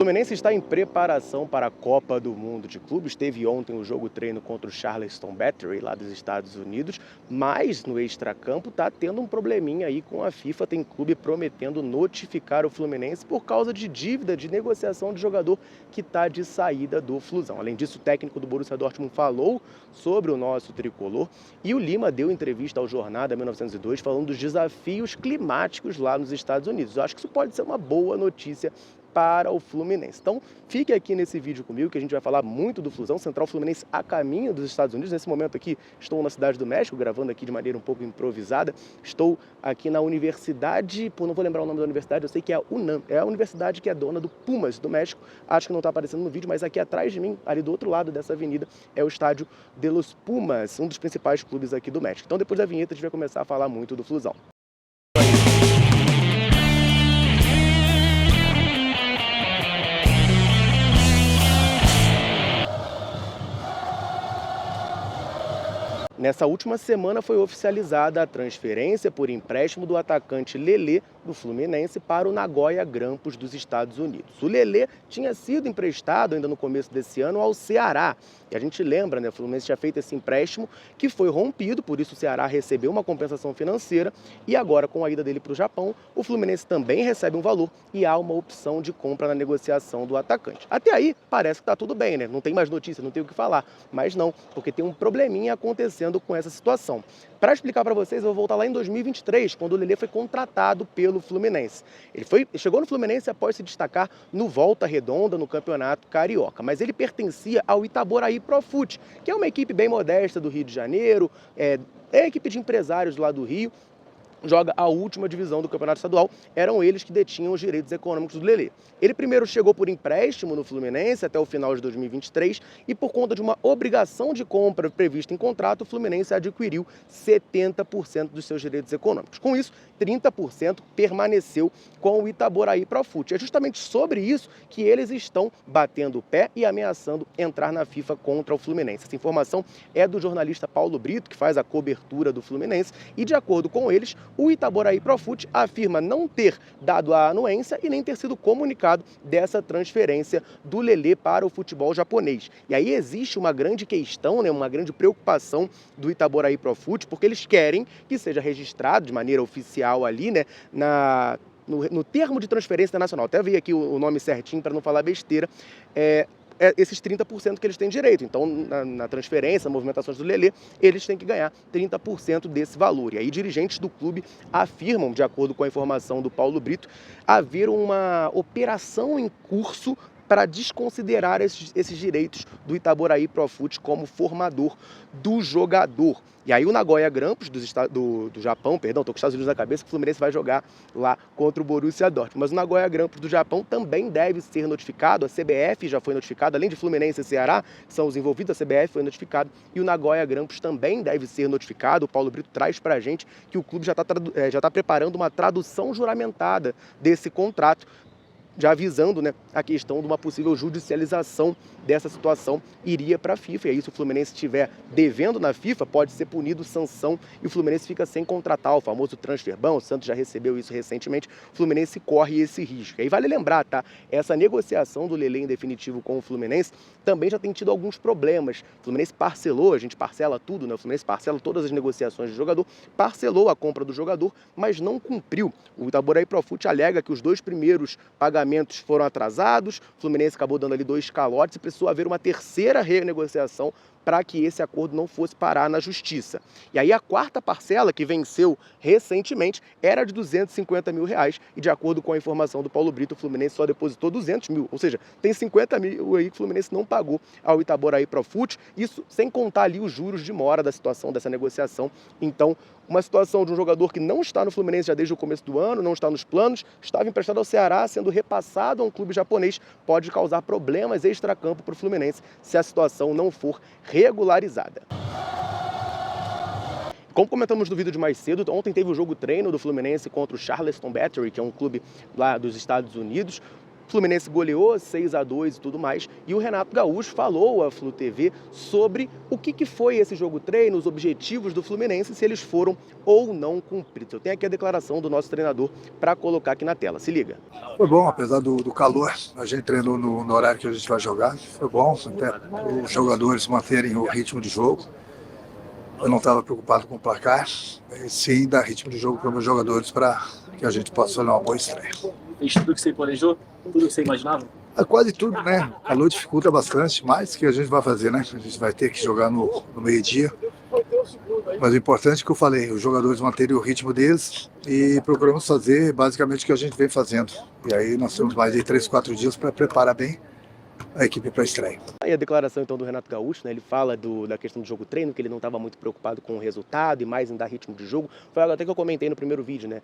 O Fluminense está em preparação para a Copa do Mundo de Clubes. Teve ontem o jogo treino contra o Charleston Battery, lá dos Estados Unidos, mas no extracampo está tendo um probleminha aí com a FIFA. Tem clube prometendo notificar o Fluminense por causa de dívida de negociação de jogador que está de saída do Flusão. Além disso, o técnico do Borussia Dortmund falou sobre o nosso tricolor e o Lima deu entrevista ao Jornada 1902 falando dos desafios climáticos lá nos Estados Unidos. Eu acho que isso pode ser uma boa notícia para o Fluminense. Então, fique aqui nesse vídeo comigo que a gente vai falar muito do Flusão, Central Fluminense a caminho dos Estados Unidos. Nesse momento aqui, estou na Cidade do México, gravando aqui de maneira um pouco improvisada. Estou aqui na universidade, não vou lembrar o nome da universidade, eu sei que é a UNAM, é a universidade que é dona do Pumas do México. Acho que não está aparecendo no vídeo, mas aqui atrás de mim, ali do outro lado dessa avenida, é o estádio de los Pumas, um dos principais clubes aqui do México. Então, depois da vinheta, a gente vai começar a falar muito do Flusão. Nessa última semana foi oficializada a transferência por empréstimo do atacante Lelê do Fluminense para o Nagoya Grampus dos Estados Unidos. O Lelê tinha sido emprestado ainda no começo desse ano ao Ceará. E a gente lembra, né, o Fluminense tinha feito esse empréstimo que foi rompido, por isso o Ceará recebeu uma compensação financeira e agora com a ida dele para o Japão, o Fluminense também recebe um valor e há uma opção de compra na negociação do atacante. Até aí parece que está tudo bem, né? Não tem mais notícia, não tem o que falar, mas não, porque tem um probleminha acontecendo com essa situação. Para explicar para vocês, eu vou voltar lá em 2023, quando o Lelê foi contratado pelo Fluminense. Ele chegou no Fluminense após se destacar no Volta Redonda, no Campeonato Carioca, mas ele pertencia ao Itaboraí Profut, que é uma equipe bem modesta do Rio de Janeiro, é a equipe de empresários lá do Rio, joga a última divisão do Campeonato Estadual, eram eles que detinham os direitos econômicos do Lelê. Ele primeiro chegou por empréstimo no Fluminense até o final de 2023 e por conta de uma obrigação de compra prevista em contrato, o Fluminense adquiriu 70% dos seus direitos econômicos. Com isso, 30% permaneceu com o Itaboraí Profut. É justamente sobre isso que eles estão batendo o pé e ameaçando entrar na FIFA contra o Fluminense. Essa informação é do jornalista Paulo Brito, que faz a cobertura do Fluminense, e de acordo com eles, o Itaboraí Profut afirma não ter dado a anuência e nem ter sido comunicado dessa transferência do Lelê para o futebol japonês. E aí existe uma grande questão, né, uma grande preocupação do Itaboraí Profut, porque eles querem que seja registrado de maneira oficial ali, né, no termo de transferência internacional. Até vi aqui o nome certinho para não falar besteira. Esses 30% que eles têm direito. Então, na transferência, movimentações do Lelê, eles têm que ganhar 30% desse valor. E aí, dirigentes do clube afirmam, de acordo com a informação do Paulo Brito, haver uma operação em curso para desconsiderar esses direitos do Itaboraí Profut como formador do jogador. E aí o Nagoya Grampus do Japão, estou com os Estados Unidos na cabeça, que o Fluminense vai jogar lá contra o Borussia Dortmund. Mas o Nagoya Grampus do Japão também deve ser notificado, a CBF já foi notificada, além de Fluminense e Ceará, que são os envolvidos, a CBF foi notificada, e o Nagoya Grampus também deve ser notificado. O Paulo Brito traz para a gente que o clube já está preparando uma tradução juramentada desse contrato, já avisando, né, a questão de uma possível judicialização dessa situação iria para a FIFA. E aí, se o Fluminense estiver devendo na FIFA, pode ser punido sanção e o Fluminense fica sem contratar o famoso transfer ban. O Santos já recebeu isso recentemente. O Fluminense corre esse risco. E aí vale lembrar, tá? Essa negociação do Lelê em definitivo com o Fluminense também já tem tido alguns problemas. O Fluminense parcelou, a gente parcela tudo, né? O Fluminense parcela todas as negociações do jogador, parcelou a compra do jogador, mas não cumpriu. O Itaboraí Profut alega que os 2 primeiros pagamentos foram atrasados, o Fluminense acabou dando ali 2 calotes e precisou haver uma terceira renegociação para que esse acordo não fosse parar na justiça. E aí a 4ª parcela, que venceu recentemente, era de R$250 mil, e de acordo com a informação do Paulo Brito, o Fluminense só depositou 200 mil, ou seja, tem 50 mil aí que o Fluminense não pagou ao Itaboraí Profut, isso sem contar ali os juros de mora da situação dessa negociação. Então, uma situação de um jogador que não está no Fluminense já desde o começo do ano, não está nos planos, estava emprestado ao Ceará, sendo repassado a um clube japonês, pode causar problemas extracampo para o Fluminense se a situação não for regularizada. Como comentamos no vídeo de mais cedo, ontem teve o jogo treino do Fluminense contra o Charleston Battery, que é um clube lá dos Estados Unidos. O Fluminense goleou 6-2 e tudo mais, e o Renato Gaúcho falou à Flu TV sobre o que foi esse jogo treino, os objetivos do Fluminense, se eles foram ou não cumpridos. Eu tenho aqui a declaração do nosso treinador para colocar aqui na tela. Se liga. Foi bom, apesar do calor, a gente treinou no horário que a gente vai jogar. Foi bom, até os jogadores manterem o ritmo de jogo. Eu não estava preocupado com o placar, e sim dar ritmo de jogo para os meus jogadores para que a gente possa fazer uma boa estreia. Fez tudo que você planejou? Tudo que você imaginava? Quase tudo, né? O calor dificulta bastante, mas que a gente vai fazer, né? A gente vai ter que jogar no meio-dia. Mas o importante é que eu falei, os jogadores manterem o ritmo deles e procuramos fazer basicamente o que a gente vem fazendo. E aí nós temos mais de 3, 4 dias para preparar bem a equipe para a estreia. Aí a declaração então do Renato Gaúcho, né? Ele fala da questão do jogo treino, que ele não estava muito preocupado com o resultado e mais em dar ritmo de jogo. Foi algo até que eu comentei no primeiro vídeo, né?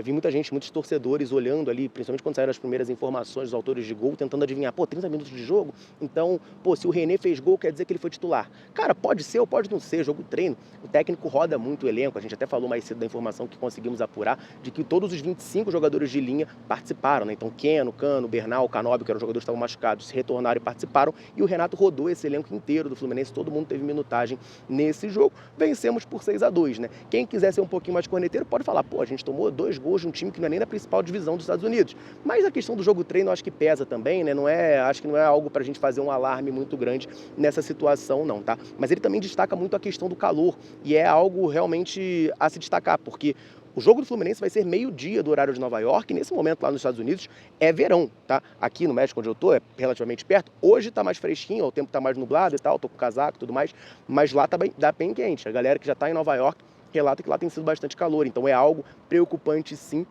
Vi muita gente, muitos torcedores olhando ali, principalmente quando saíram as primeiras informações dos autores de gol, tentando adivinhar, 30 minutos de jogo, então, se o René fez gol, quer dizer que ele foi titular. Cara, pode ser ou pode não ser, jogo treino. O técnico roda muito o elenco, a gente até falou mais cedo da informação que conseguimos apurar, de que todos os 25 jogadores de linha participaram, né? Então, Keno, Cano, Bernal, Canóbio, que eram jogadores que estavam machucados, se retornaram e participaram, e o Renato rodou esse elenco inteiro do Fluminense, todo mundo teve minutagem nesse jogo. Vencemos por 6-2, né? Quem quiser ser um pouquinho mais corneteiro pode falar, a gente tomou 2 gols de um time que não é nem da principal divisão dos Estados Unidos. Mas a questão do jogo treino eu acho que pesa também, né? Acho que não é algo pra gente fazer um alarme muito grande nessa situação não, tá? Mas ele também destaca muito a questão do calor, e é algo realmente a se destacar, porque o jogo do Fluminense vai ser meio-dia do horário de Nova York, e nesse momento lá nos Estados Unidos é verão, tá? Aqui no México, onde eu tô, é relativamente perto. Hoje tá mais fresquinho, o tempo tá mais nublado e tal, tô com casaco e tudo mais, mas lá tá bem quente. A galera que já tá em Nova York relata que lá tem sido bastante calor, então é algo preocupante sim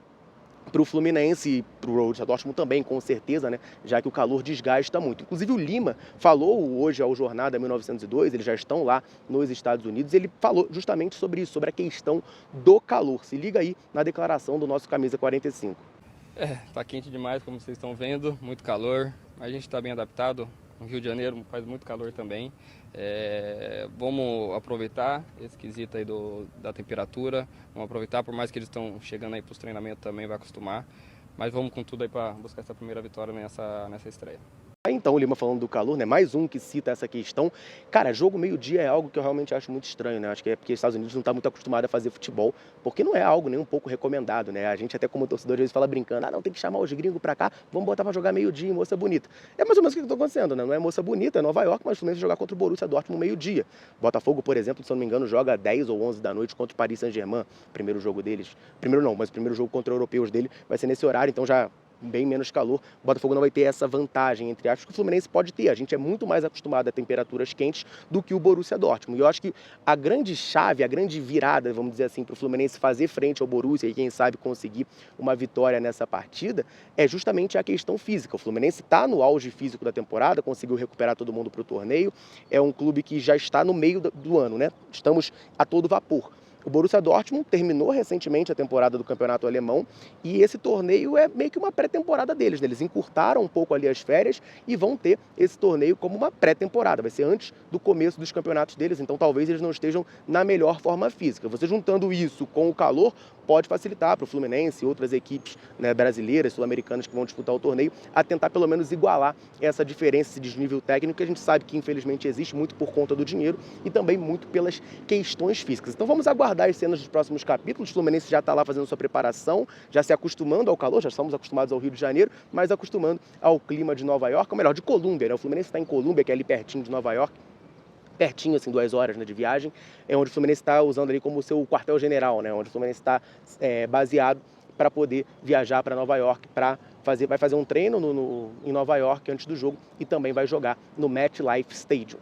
para o Fluminense e para o Borussia Dortmund também, com certeza, né? Já que o calor desgasta muito. Inclusive o Lima falou hoje ao Jornada 1902, eles já estão lá nos Estados Unidos, ele falou justamente sobre isso, sobre a questão do calor. Se liga aí na declaração do nosso camisa 45. Tá quente demais, como vocês estão vendo, muito calor, a gente está bem adaptado. No Rio de Janeiro faz muito calor também. Vamos aproveitar esse quesito aí da temperatura, vamos aproveitar, por mais que eles estão chegando aí para os treinamentos também, vai acostumar, mas vamos com tudo aí para buscar essa primeira vitória nessa estreia. Então, o Lima falando do calor, né? Mais um que cita essa questão. Cara, jogo meio-dia é algo que eu realmente acho muito estranho, né? Acho que é porque os Estados Unidos não está muito acostumado a fazer futebol, porque não é algo nem um pouco recomendado, né? A gente até como torcedor às vezes fala brincando, não, tem que chamar os gringos pra cá, vamos botar pra jogar meio-dia, moça bonita. É mais ou menos o que está acontecendo, né? Não é moça bonita, é Nova York, mas o Fluminense jogar contra o Borussia Dortmund meio-dia. Botafogo, por exemplo, se eu não me engano, joga 10 ou 11 da noite contra o Paris Saint-Germain, primeiro jogo deles. Primeiro não, mas o primeiro jogo contra os europeus dele vai ser nesse horário, então já bem menos calor, o Botafogo não vai ter essa vantagem, entre aspas, que o Fluminense pode ter. A gente é muito mais acostumado a temperaturas quentes do que o Borussia Dortmund. E eu acho que a grande chave, a grande virada, vamos dizer assim, para o Fluminense fazer frente ao Borussia e quem sabe conseguir uma vitória nessa partida, é justamente a questão física. O Fluminense está no auge físico da temporada, conseguiu recuperar todo mundo para o torneio, é um clube que já está no meio do ano, né? Estamos a todo vapor. O Borussia Dortmund terminou recentemente a temporada do campeonato alemão e esse torneio é meio que uma pré-temporada deles, né? Eles encurtaram um pouco ali as férias e vão ter esse torneio como uma pré-temporada. Vai ser antes do começo dos campeonatos deles, então talvez eles não estejam na melhor forma física. Você juntando isso com o calor, pode facilitar para o Fluminense e outras equipes, né, brasileiras, sul-americanas que vão disputar o torneio, a tentar pelo menos igualar essa diferença, esse desnível técnico que a gente sabe que infelizmente existe muito por conta do dinheiro e também muito pelas questões físicas. Então vamos aguardar as cenas dos próximos capítulos. O Fluminense já está lá fazendo sua preparação, já se acostumando ao calor, já estamos acostumados ao Rio de Janeiro, mas acostumando ao clima de Nova York, ou melhor, de Colômbia, né? O Fluminense está em Colômbia, que é ali pertinho de Nova York, pertinho, assim, 2 horas, né, de viagem, é onde o Fluminense está usando ali como seu quartel-general, né, onde o Fluminense está baseado para poder viajar para Nova York, vai fazer um treino em Nova York antes do jogo e também vai jogar no MetLife Stadium.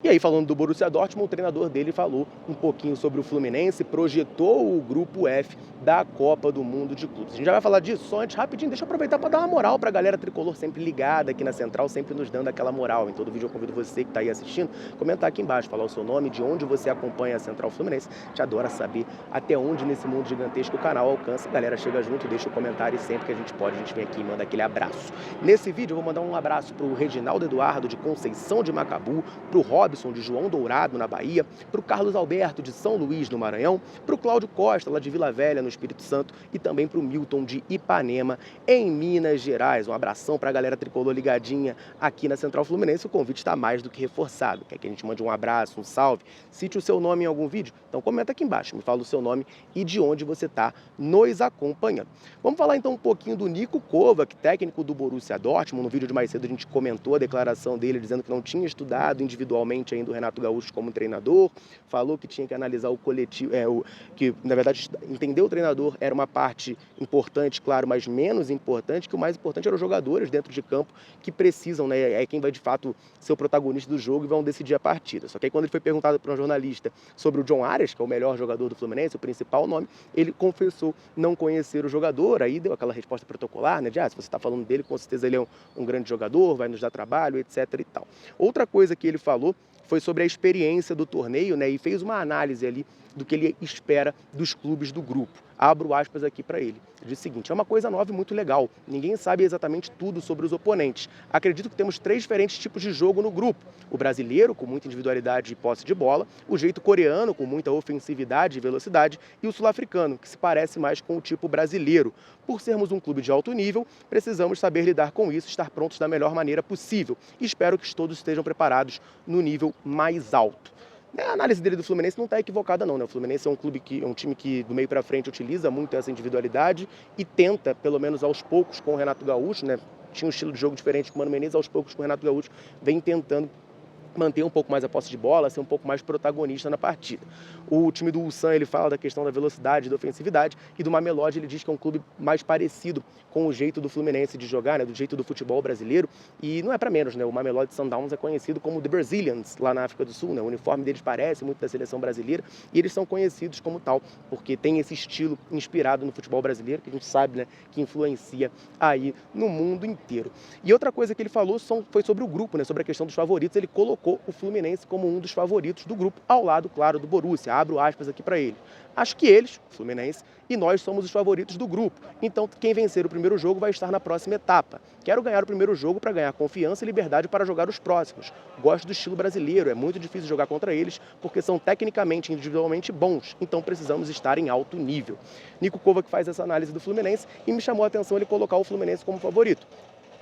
E aí, falando do Borussia Dortmund, o treinador dele falou um pouquinho sobre o Fluminense, projetou o grupo F da Copa do Mundo de Clubes. A gente já vai falar disso, só antes, rapidinho, deixa eu aproveitar para dar uma moral para a galera tricolor sempre ligada aqui na Central, sempre nos dando aquela moral. Em todo vídeo eu convido você que está aí assistindo, comentar aqui embaixo, falar o seu nome, de onde você acompanha a Central Fluminense. A gente adora saber até onde nesse mundo gigantesco o canal alcança. A galera chega junto, deixa o comentário e sempre que a gente pode, a gente vem aqui e manda aquele abraço. Nesse vídeo eu vou mandar um abraço para o Reginaldo Eduardo de Conceição de Macabu, para o Robson Alisson de João Dourado, na Bahia, para o Carlos Alberto de São Luís, no Maranhão, para o Cláudio Costa, lá de Vila Velha, no Espírito Santo, e também para o Milton de Ipanema, em Minas Gerais. Um abração para a galera tricolor ligadinha aqui na Central Fluminense. O convite está mais do que reforçado. Quer que a gente mande um abraço, um salve? Cite o seu nome em algum vídeo? Então comenta aqui embaixo, me fala o seu nome e de onde você está nos acompanhando. Vamos falar então um pouquinho do Niko Kovac, técnico do Borussia Dortmund. No vídeo de mais cedo a gente comentou a declaração dele dizendo que não tinha estudado individualmente ainda o Renato Gaúcho como treinador, falou que tinha que analisar o coletivo, que na verdade entender o treinador era uma parte importante, claro, mas menos importante, que o mais importante eram os jogadores dentro de campo que precisam, né, é quem vai de fato ser o protagonista do jogo e vão decidir a partida. Só que aí quando ele foi perguntado por um jornalista sobre o John Arias, que é o melhor jogador do Fluminense, o principal nome, ele confessou não conhecer o jogador, aí deu aquela resposta protocolar, né, de se você está falando dele, com certeza ele é um grande jogador, vai nos dar trabalho, etc e tal. Outra coisa que ele falou foi sobre a experiência do torneio, né, e fez uma análise ali do que ele espera dos clubes do grupo. Abro aspas aqui para ele. Ele diz o seguinte: é uma coisa nova e muito legal. Ninguém sabe exatamente tudo sobre os oponentes. Acredito que temos 3 diferentes tipos de jogo no grupo. O brasileiro, com muita individualidade e posse de bola, o jeito coreano, com muita ofensividade e velocidade, e o sul-africano, que se parece mais com o tipo brasileiro. Por sermos um clube de alto nível, precisamos saber lidar com isso e estar prontos da melhor maneira possível. E espero que todos estejam preparados no nível mais alto. A análise dele do Fluminense não está equivocada não, né? O Fluminense é um time que do meio para frente utiliza muito essa individualidade e tenta, pelo menos aos poucos, com o Renato Gaúcho, né? Tinha um estilo de jogo diferente com o Mano Menezes, aos poucos com o Renato Gaúcho vem tentando manter um pouco mais a posse de bola, ser um pouco mais protagonista na partida. O time do Ulsan, ele fala da questão da velocidade, da ofensividade, e do Mamelodi ele diz que é um clube mais parecido com o jeito do Fluminense de jogar, né, do jeito do futebol brasileiro, e não é para menos, né, o Mamelodi Sundowns é conhecido como The Brazilians, lá na África do Sul, né, o uniforme deles parece muito da seleção brasileira, e eles são conhecidos como tal, porque tem esse estilo inspirado no futebol brasileiro, que a gente sabe, né, que influencia aí no mundo inteiro. E outra coisa que ele falou foi sobre o grupo, né, sobre a questão dos favoritos. Ele colocou o Fluminense como um dos favoritos do grupo, ao lado, claro, do Borussia. Abro aspas aqui para ele. Acho que eles, o Fluminense, e nós somos os favoritos do grupo. Então, quem vencer o primeiro jogo vai estar na próxima etapa. Quero ganhar o primeiro jogo para ganhar confiança e liberdade para jogar os próximos. Gosto do estilo brasileiro, é muito difícil jogar contra eles, porque são tecnicamente e individualmente bons. Então, precisamos estar em alto nível. Niko Kovac faz essa análise do Fluminense e me chamou a atenção ele colocar o Fluminense como favorito.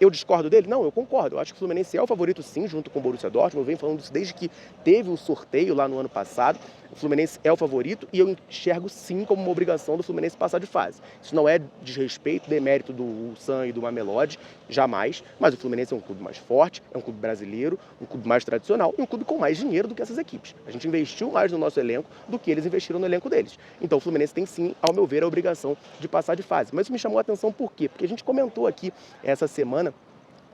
Eu discordo dele? Não, eu concordo. Eu acho que o Fluminense é o favorito sim, junto com o Borussia Dortmund. Eu venho falando isso desde que teve o sorteio lá no ano passado. O Fluminense é o favorito e eu enxergo sim como uma obrigação do Fluminense passar de fase. Isso não é desrespeito, demérito do Ulsan e do Mamelodi, jamais. Mas o Fluminense é um clube mais forte, é um clube brasileiro, um clube mais tradicional e um clube com mais dinheiro do que essas equipes. A gente investiu mais no nosso elenco do que eles investiram no elenco deles. Então o Fluminense tem sim, ao meu ver, a obrigação de passar de fase. Mas isso me chamou a atenção por quê? Porque a gente comentou aqui essa semana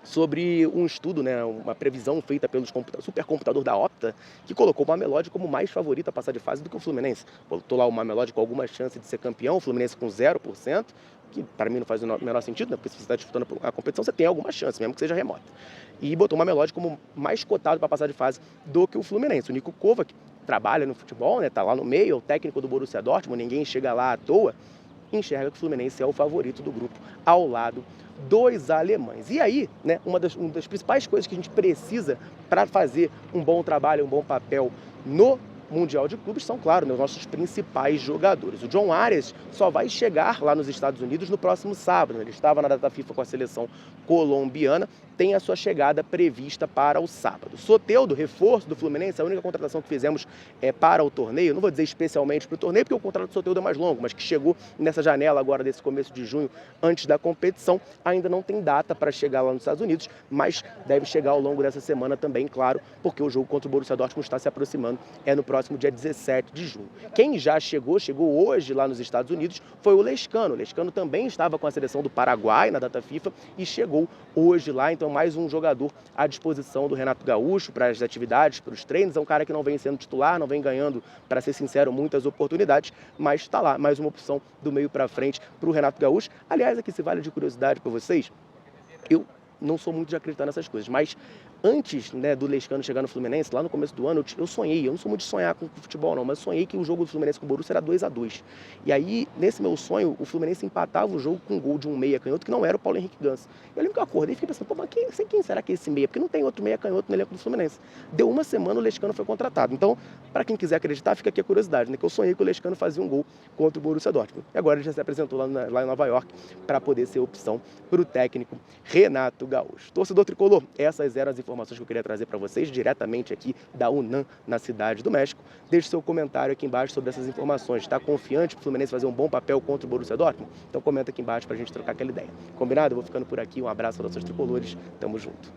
sobre um estudo, né, uma previsão feita pelo supercomputador da Opta, que colocou o Mamelodi como mais favorito a passar de fase do que o Fluminense. Botou lá o Mamelodi com alguma chance de ser campeão, o Fluminense com 0%, que para mim não faz o menor sentido, né, porque se você está disputando a competição, você tem alguma chance, mesmo que seja remota. E botou o Mamelodi como mais cotado para passar de fase do que o Fluminense. O Niko Kovac trabalha no futebol, né, tá lá no meio, é o técnico do Borussia Dortmund, ninguém chega lá à toa, enxerga que o Fluminense é o favorito do grupo, ao lado dos alemães. E aí, né, uma das principais coisas que a gente precisa para fazer um bom trabalho, um bom papel no Mundial de Clubes são, claro, né, os nossos principais jogadores. O John Arias só vai chegar lá nos Estados Unidos no próximo sábado. Ele estava na data FIFA com a seleção colombiana, tem a sua chegada prevista para o sábado. Soteldo, reforço do Fluminense, a única contratação que fizemos para o torneio, não vou dizer especialmente para o torneio, porque o contrato do Soteldo é mais longo, mas que chegou nessa janela agora desse começo de junho, antes da competição, ainda não tem data para chegar lá nos Estados Unidos, mas deve chegar ao longo dessa semana também, claro, porque o jogo contra o Borussia Dortmund está se aproximando, é no próximo dia 17 de junho. Quem já chegou hoje lá nos Estados Unidos, foi o Lescano. O Lescano também estava com a seleção do Paraguai na data FIFA e chegou hoje lá, então mais um jogador à disposição do Renato Gaúcho para as atividades, para os treinos. É um cara que não vem sendo titular, não vem ganhando, para ser sincero, muitas oportunidades, mas está lá, mais uma opção do meio para frente para o Renato Gaúcho. Aliás, aqui se vale de curiosidade para vocês, eu não sou muito de acreditar nessas coisas, mas Antes, né, do Lescano chegar no Fluminense, lá no começo do ano, eu sonhei, eu não sou muito de sonhar com futebol não, mas sonhei que o jogo do Fluminense com o Borussia era 2-2. E aí, nesse meu sonho, o Fluminense empatava o jogo com um gol de um meia canhoto, que não era o Paulo Henrique Ganso. Eu lembro que eu acordei e fiquei pensando, pô, mas quem será que é esse meia? Porque não tem outro meia canhoto no elenco do Fluminense. Deu uma semana, o Lescano foi contratado. Então, para quem quiser acreditar, fica aqui a curiosidade, né, que eu sonhei que o Lescano fazia um gol contra o Borussia Dortmund. E agora ele já se apresentou lá em Nova York para poder ser opção para o técnico Renato Gaúcho. Torcedor tricolor, essas eram as informações que eu queria trazer para vocês, diretamente aqui da UNAM, na Cidade do México. Deixe seu comentário aqui embaixo sobre essas informações. Está confiante que o Fluminense fazer um bom papel contra o Borussia Dortmund? Então comenta aqui embaixo para a gente trocar aquela ideia. Combinado? Eu vou ficando por aqui. Um abraço para os tricolores. Tamo junto.